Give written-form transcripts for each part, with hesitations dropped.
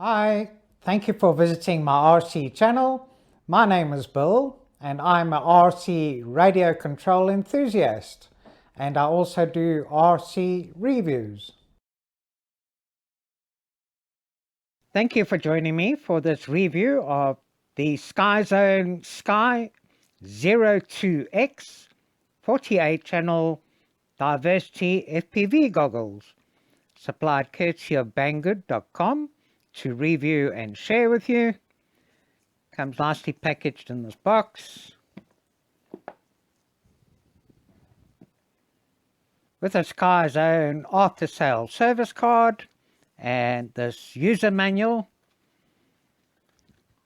Hi, thank you for visiting my RC channel. My name is Bill and I'm a RC radio control enthusiast, and I also do RC reviews. Thank you for joining me for this review of the Skyzone SKY02X 48 channel diversity FPV goggles, supplied courtesy of Banggood.com to review and share with you. Comes nicely packaged in this box with a Skyzone after sale service card and this user manual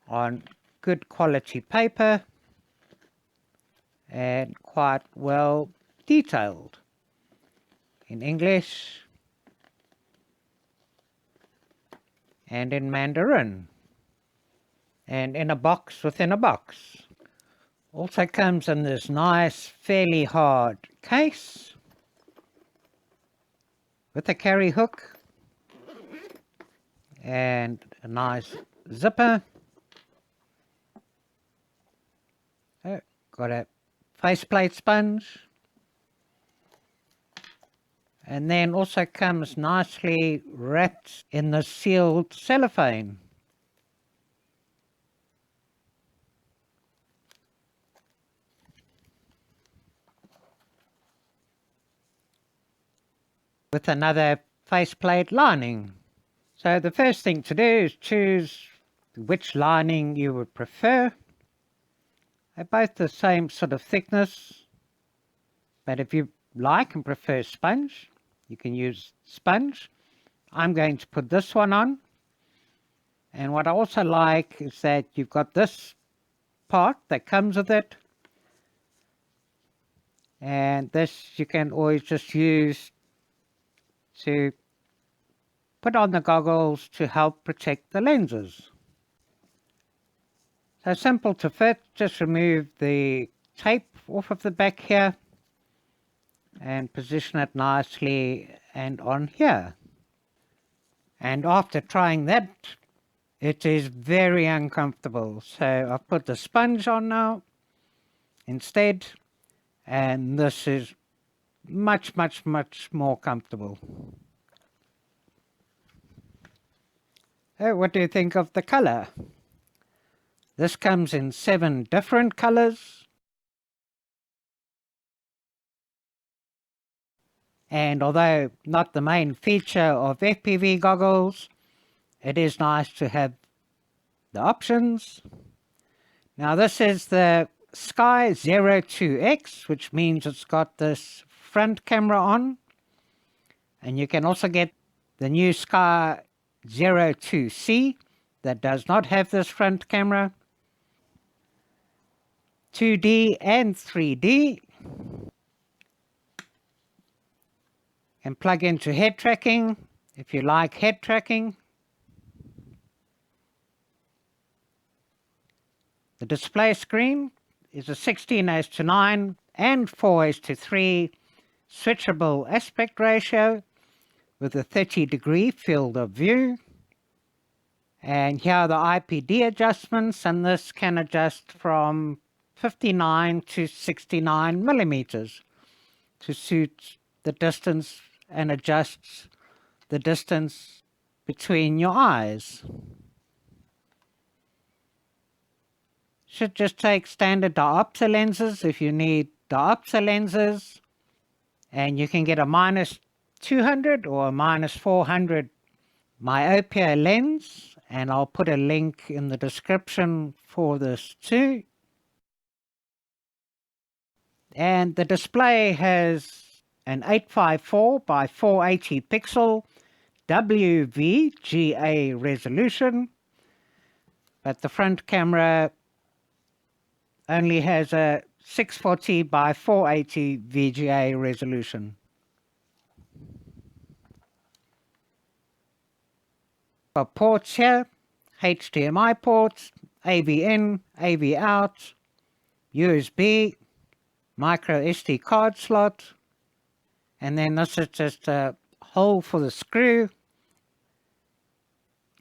on good quality paper and quite well detailed in English and in Mandarin, and in a box within a box. Also comes in this nice, fairly hard case with a carry hook and a nice zipper. Oh, got a faceplate sponge, and then also comes nicely wrapped in the sealed cellophane. With another faceplate lining. So the first thing to do is choose which lining you would prefer. They're both the same sort of thickness, but if you like and prefer sponge, you can use sponge. I'm going to put this one on, and what I also like is that you've got this part that comes with it, and this you can always just use to put on the goggles to help protect the lenses. So simple to fit, just remove the tape off of the back here and position it nicely and on here. And after trying that, it is very uncomfortable. So I've put the sponge on now instead, and this is much more comfortable. So what do you think of the color? This comes in 7 different colors. And although not the main feature of FPV goggles, it is nice to have the options. Now this is the Sky02X, which means it's got this front camera on. And you can also get the new Sky02C that does not have this front camera. 2D and 3D. And plug into head tracking if you like head tracking. The display screen is a 16:9 and 4:3 switchable aspect ratio with a 30-degree field of view. And here are the IPD adjustments, and this can adjust from 59 to 69 millimeters to suit the distance and adjusts the distance between your eyes. Should just take standard diopter lenses if you need diopter lenses, and you can get a -200 or a -400 myopia lens, and I'll put a link in the description for this too. And the display has an 854 by 480 pixel WVGA resolution, but the front camera only has a 640 by 480 VGA resolution. For ports here, HDMI ports, AV in, AV out, USB, micro SD card slot, and then this is just a hole for the screw,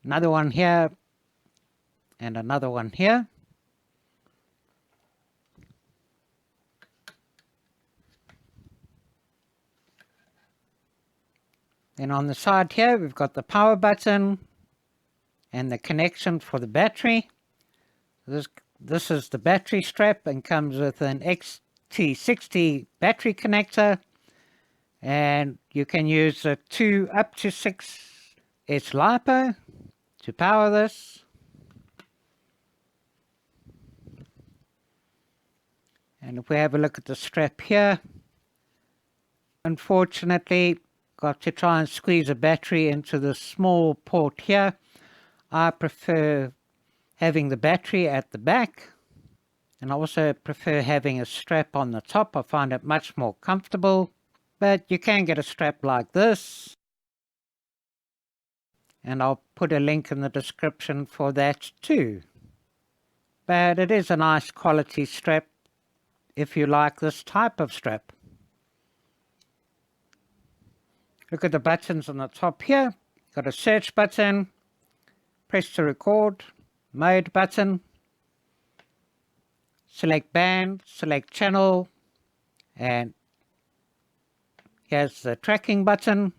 Another one here, and another one here. Then on the side here, we've got the power button and the connection for the battery. This is the battery strap and comes with an XT60 battery connector, and you can use a 2 up to 6 S LiPo to power this. And if we have a look at the strap here, unfortunately got to try and squeeze a battery into the small port here. I prefer having the battery at the back, and I also prefer having a strap on the top. I find it much more comfortable, but you can get a strap like this, and I'll put a link in the description for that too. But it is a nice quality strap if you like this type of strap. Look at the buttons on the top here. Got a search button, press to record, mode button, select band, select channel, and here's the tracking button.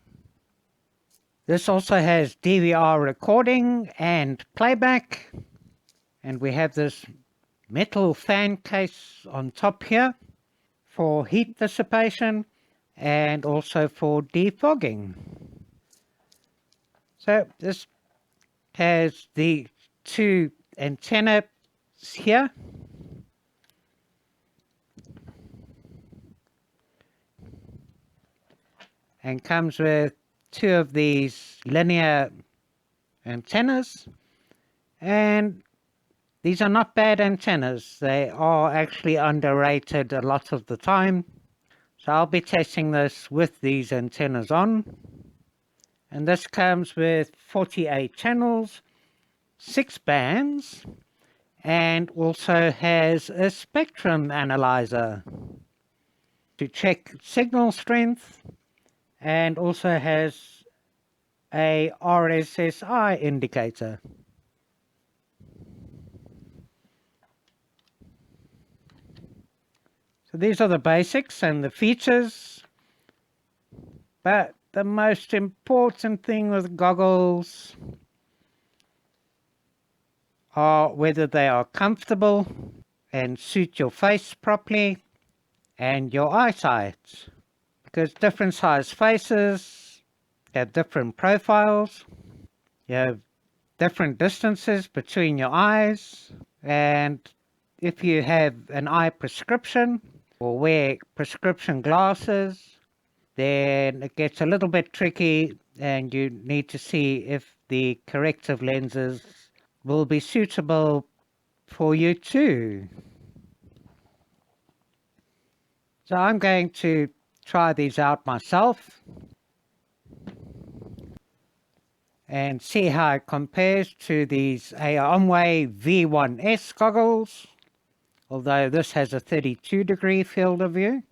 This also has DVR recording and playback, and we have this metal fan case on top here for heat dissipation and also for defogging. So this has the 2 antennas here, and comes with 2 of these linear antennas, and these are not bad antennas. They are actually underrated a lot of the time. So I'll be testing this with these antennas on. And this comes with 48 channels, 6 bands, and also has a spectrum analyzer to check signal strength, and also has a RSSI indicator. So these are the basics and the features, but the most important thing with goggles are whether they are comfortable and suit your face properly and your eyesight, because different size faces have different profiles. You have different distances between your eyes, and if you have an eye prescription or wear prescription glasses, then it gets a little bit tricky, and you need to see if the corrective lenses will be suitable for you too. So I'm going to try these out myself and see how it compares to these Aomway V1S goggles, although this has a 32-degree field of view.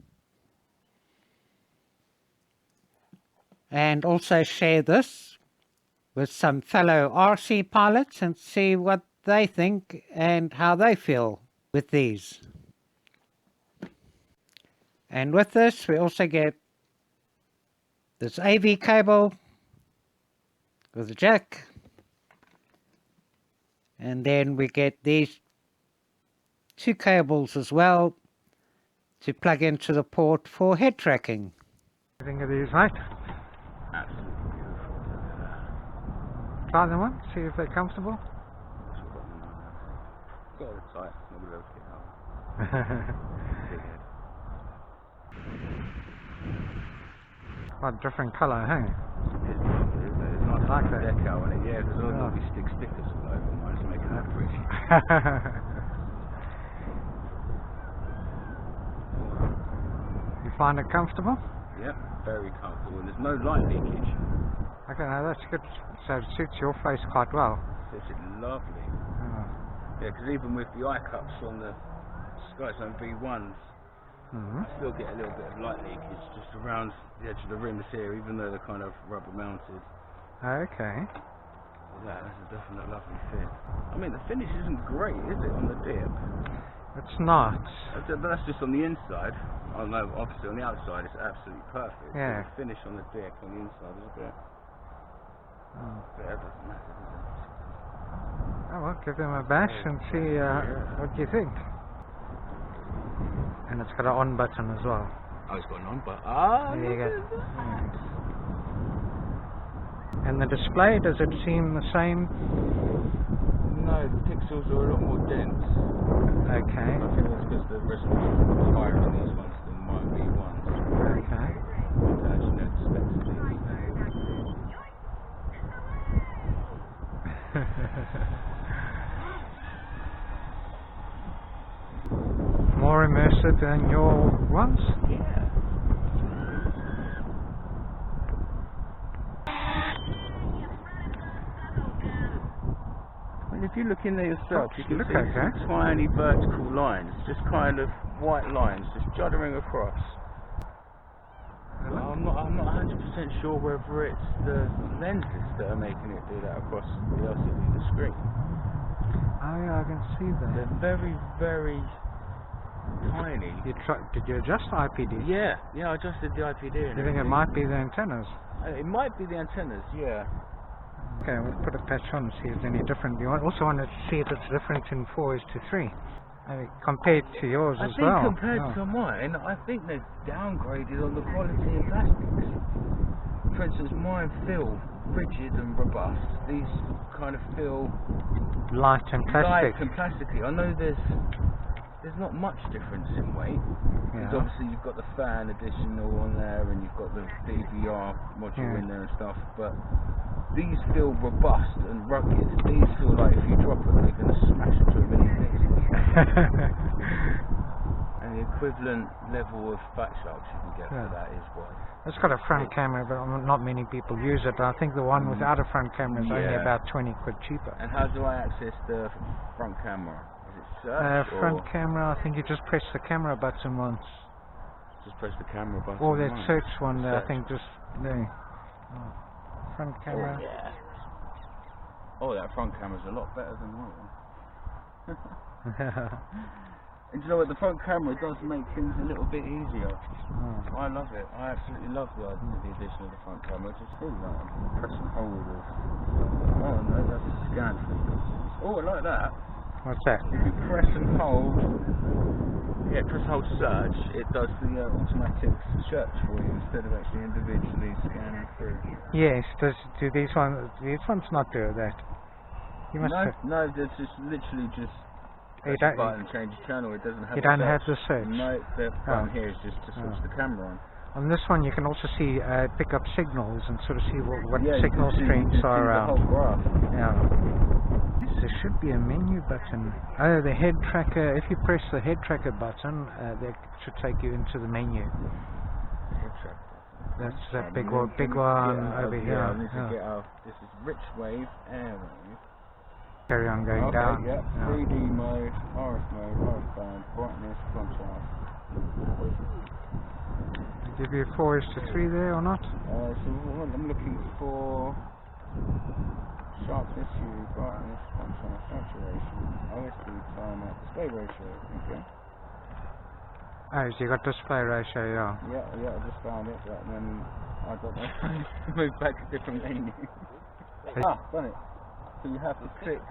And also share this with some fellow RC pilots and see what they think and how they feel with these. And with this, we also get this AV cable with a jack, and then we get these 2 cables as well to plug into the port for head tracking. What do you think of these, mate? Absolutely beautiful. Try them on, see if they're comfortable. Got it tight, not going to get out. Quite different colour, hey? It's nice like that. decal on it, yeah, there's all going to be stickers all over mine, it's making it pretty. You find it comfortable? Yep, very comfortable, and there's no light leakage. Okay, now that's good. So it suits your face quite well. Fits it lovely. Oh. Yeah, because even with the eye cups on the Skyzone V1s, I still get a little bit of light leakage just around the edge of the rims here, even though they're kind of rubber mounted. Okay. That's a definite lovely fin. I mean, the finish isn't great, is it, on the dip? It's not. But that's just on the inside. Oh no, obviously on the outside it's absolutely perfect. Yeah. But the finish on the dip on the inside is a bit... But that doesn't matter, does it? Oh well, give them a bash and see what you think. And it's got an on button as well. Oh, it's got an on button. There you go. And the display, does it seem the same? No, the pixels are a lot more dense. Okay. I think that's because the resolution is higher on these ones than my V1s. Okay. Actually, no, the specs are the More immersive than your ones? Yeah. And if you look in there yourself, you can see some tiny vertical lines, just kind of white lines, just juddering across. I'm not 100% sure whether it's the lenses that are making it do that across the LCD, the screen. Oh yeah, I can see that. They're very, very tiny. Did you adjust the IPD? Yeah, I adjusted the IPD. You think it might be the antennas? It might be the antennas, yeah. Okay, we'll put a patch on and see if it's any different. You also want to see if it's different in 4:3. Compared to yours as well. I think compared to mine, I think they've downgraded on the quality of plastics. For instance, mine feel rigid and robust. These kind of feel light and plastic. Light and plasticky. I know there's not much difference in weight. Because obviously you've got the fan additional on there, and you've got the DVR module in there and stuff. But these feel robust and rugged. These feel like if you drop them, they're going to smash into a million pieces. And the equivalent level of fat sharks you can get for that is what? It's got a front camera, but not many people use it. I think the one without a front camera is only about 20 quid cheaper. And how do I access the front camera? Is it search? Front camera, I think you just press the camera button once. Just press the camera button. Or that search one there, I think just there. Front camera. Oh, that front camera's a lot better than mine. And you know what, the front camera does make things a little bit easier. I love it. I absolutely love the addition of the front camera. Just feel like press and hold. Oh no, that's a scan. Oh, I like that. What's that? If you press and hold, press and hold search, it does the automatic search for you instead of actually individually scanning through. Yes, do these ones not do that? You must no, it's just literally just press the button, change the channel. It doesn't have. You don't have the search. No, the button here is just to switch the camera on. On this one, you can also see pick up signals and sort of see what signal you strengths are around. The whole graph. There should be a menu button. Oh, the head tracker. If you press the head tracker button, that should take you into the menu. Head tracker. That's that big one over here. I need to get out. This is rich wave, air wave. Carry on going down. 3D mode, RF mode, RF band, brightness, contrast. Give you 4:3 there or not? So I'm looking for sharpness, hue, brightness, contrast, saturation, OSD, timer, display ratio. Okay. Oh, so you got display ratio, Yeah, I just found it, but then I got my phone to move back a different menu. Done it. So you have to click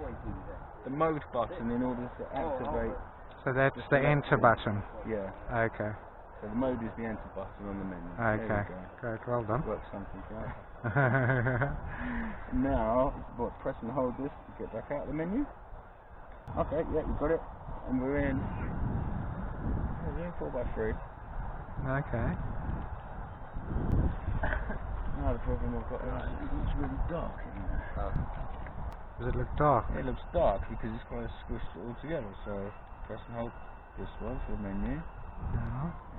the mode button in order to activate. So that's the enter button? Yeah. Okay. So the mode is the enter button on the menu. Okay. Great, well done. Works something out. Now, press and hold this to get back out of the menu. Okay, you got it. And we're in 4x3. Okay. Now the problem I've got is it looks really dark in there. Does it look dark? It looks dark because it's kind of squished it all together. So press and hold this one for the menu.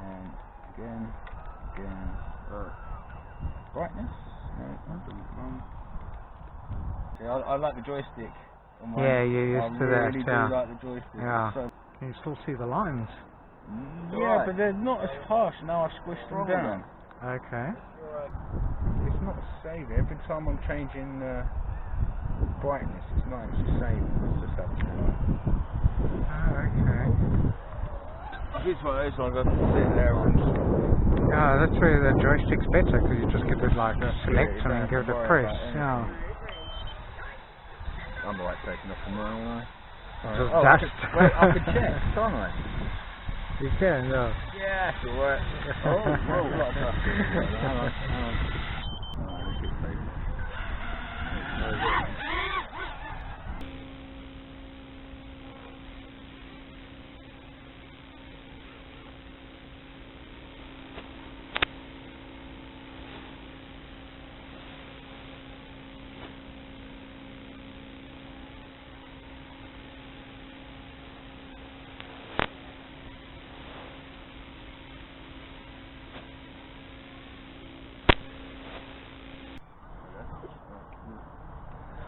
And again. Brightness. See, I like the joystick. On my you're used to that. I really do like the joystick. Yeah. So can you still see the lines? Yeah, but they're not as harsh now. I've squished them down. Okay. It's not saving. Every time I'm changing brightness. It's not actually saying it's just happening. Oh, okay. It's one of those ones I can sit there and... Yeah, that's where the joystick's better, because you just give it like a select and then give it a press. Yeah. I'm alright taking off from there, Just dust. I could check, can't I? You can, yeah. Yeah, it's alright. Oh, whoa, a lot of dust. Hang on. Alright, let's get safe.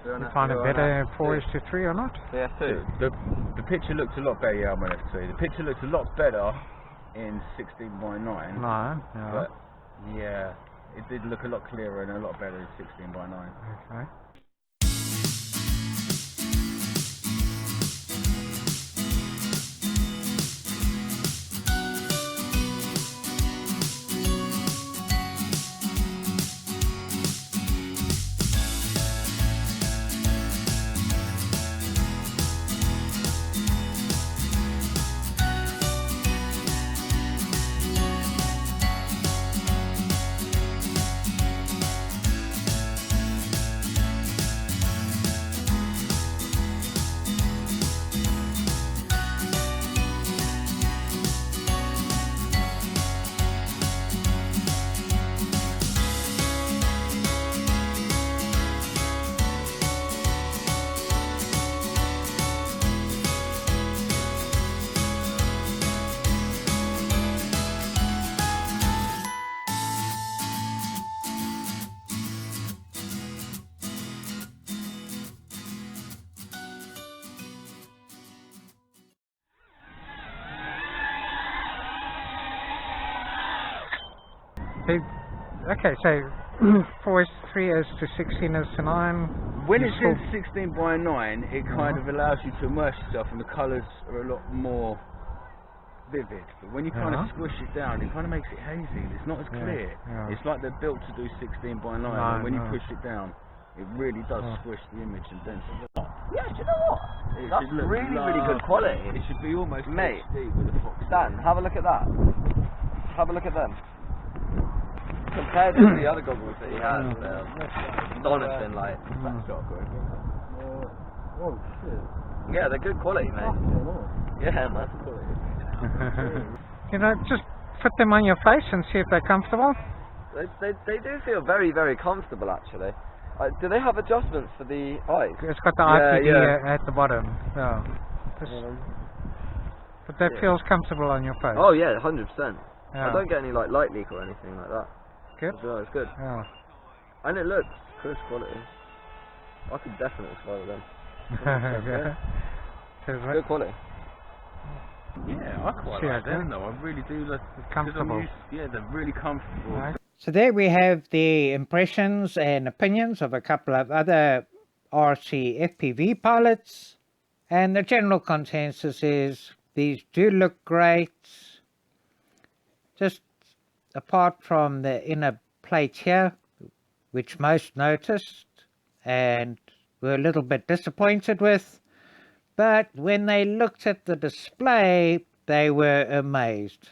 You find it better 4:3 or not? Yeah, the picture looked a lot better, yeah, I'm going to have to say. The picture looked a lot better in 16:9. No, yeah. But, yeah, it did look a lot clearer and a lot better in 16:9. Okay. Okay, so 4:3 is to 16 is to 9. When it's in 16:9, it kind of allows you to immerse yourself and the colours are a lot more vivid. But when you kind of squish it down, it kind of makes it hazy. It's not as clear. Yeah. It's like they're built to do 16:9, and when you push it down, it really does squish the image and dent it. Yeah, do you know what? That's really, really good quality. It should be almost Mate, HD with a Fox. Dan, have a look at that. Have a look at them. Compared to the other goggles that he has, astonishing, like. Oh shit. Yeah, they're good quality, mate. Yeah, man. You know, just put them on your face and see if they're comfortable. They do feel very, very comfortable, actually. Do they have adjustments for the eyes? It's got the IPD at the bottom. Yeah. But that feels comfortable on your face. Oh yeah, 100%. Yeah. I don't get any like light leak or anything like that. Good. Well, it's good. Yeah. And it looks crisp quality. I could definitely fly with them. Good quality. Yeah, I quite like them though. I really do like comfortable. Yeah, they're really comfortable. Right. So there we have the impressions and opinions of a couple of other RC FPV pilots, and the general consensus is these do look great. Just apart from the inner plate here, which most noticed and were a little bit disappointed with, but when they looked at the display, they were amazed.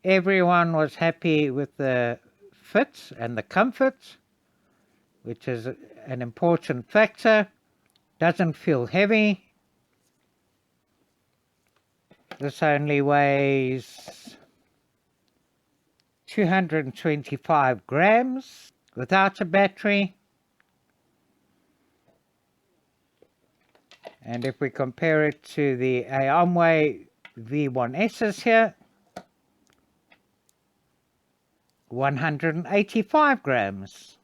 Everyone was happy with the fit and the comfort, which is an important factor. Doesn't feel heavy. This only weighs 225 grams without a battery. And if we compare it to the Aomway V1S's here, 185 grams.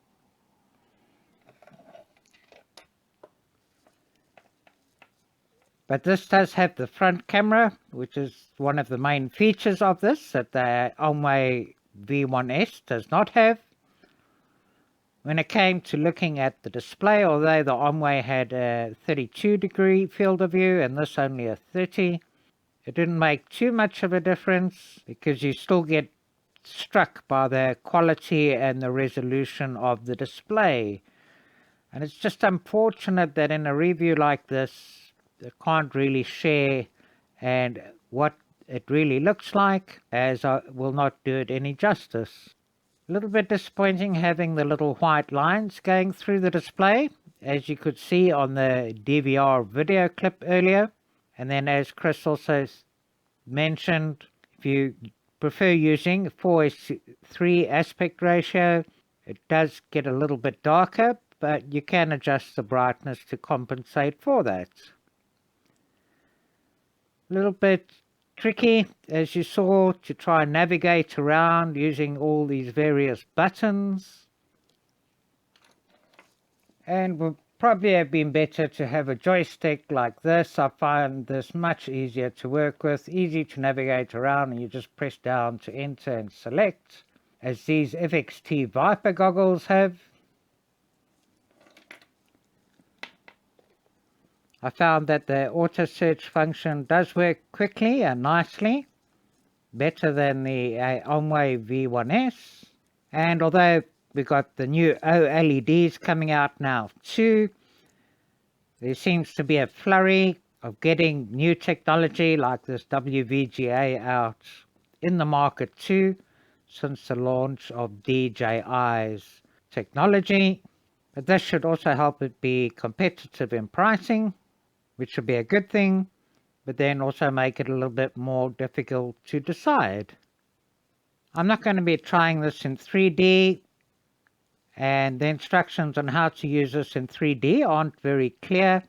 But this does have the front camera, which is one of the main features of this that the Aomway V1S does not have. When it came to looking at the display, although the Onway had a 32-degree field of view and this only a 30, it didn't make too much of a difference because you still get struck by the quality and the resolution of the display. And it's just unfortunate that in a review like this, I can't really share and what it really looks like, as I will not do it any justice. A little bit disappointing having the little white lines going through the display, as you could see on the DVR video clip earlier. And then, as Chris also mentioned, if you prefer using 4:3 aspect ratio, it does get a little bit darker, but you can adjust the brightness to compensate for that. A little bit tricky, as you saw, to try and navigate around using all these various buttons, and would probably have been better to have a joystick like this. I find this much easier to work with, easy to navigate around, and you just press down to enter and select, as these FXT Viper goggles have. I found that the auto search function does work quickly and nicely, better than the Onway V1S. And although we got the new OLEDs coming out now too, there seems to be a flurry of getting new technology like this WVGA out in the market too, since the launch of DJI's technology. But this should also help it be competitive in pricing, which should be a good thing, but then also make it a little bit more difficult to decide. I'm not going to be trying this in 3D, and the instructions on how to use this in 3D aren't very clear,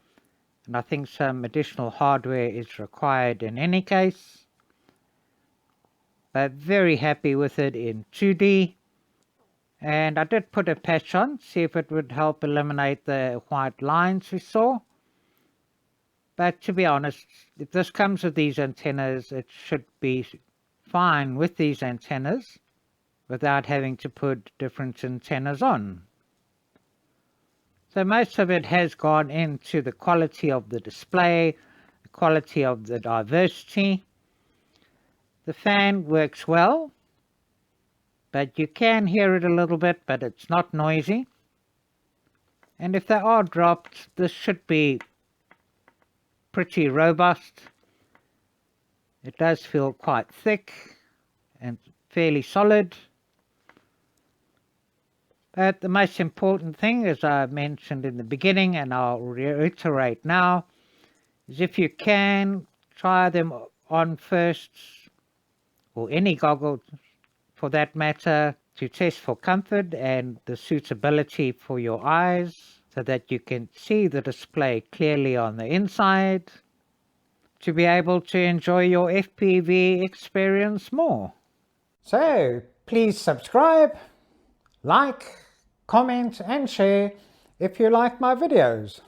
and I think some additional hardware is required in any case. But very happy with it in 2D, and I did put a patch on, see if it would help eliminate the white lines we saw. But to be honest, if this comes with these antennas, it should be fine with these antennas without having to put different antennas on. So most of it has gone into the quality of the display, the quality of the diversity. The fan works well, but you can hear it a little bit, but it's not noisy. And if they are dropped, this should be pretty robust. It does feel quite thick and fairly solid. But the most important thing, as I mentioned in the beginning and I'll reiterate now, is if you can, try them on first, or any goggle for that matter, to test for comfort and the suitability for your eyes, so that you can see the display clearly on the inside, to be able to enjoy your FPV experience more. So please subscribe, like, comment and share if you like my videos.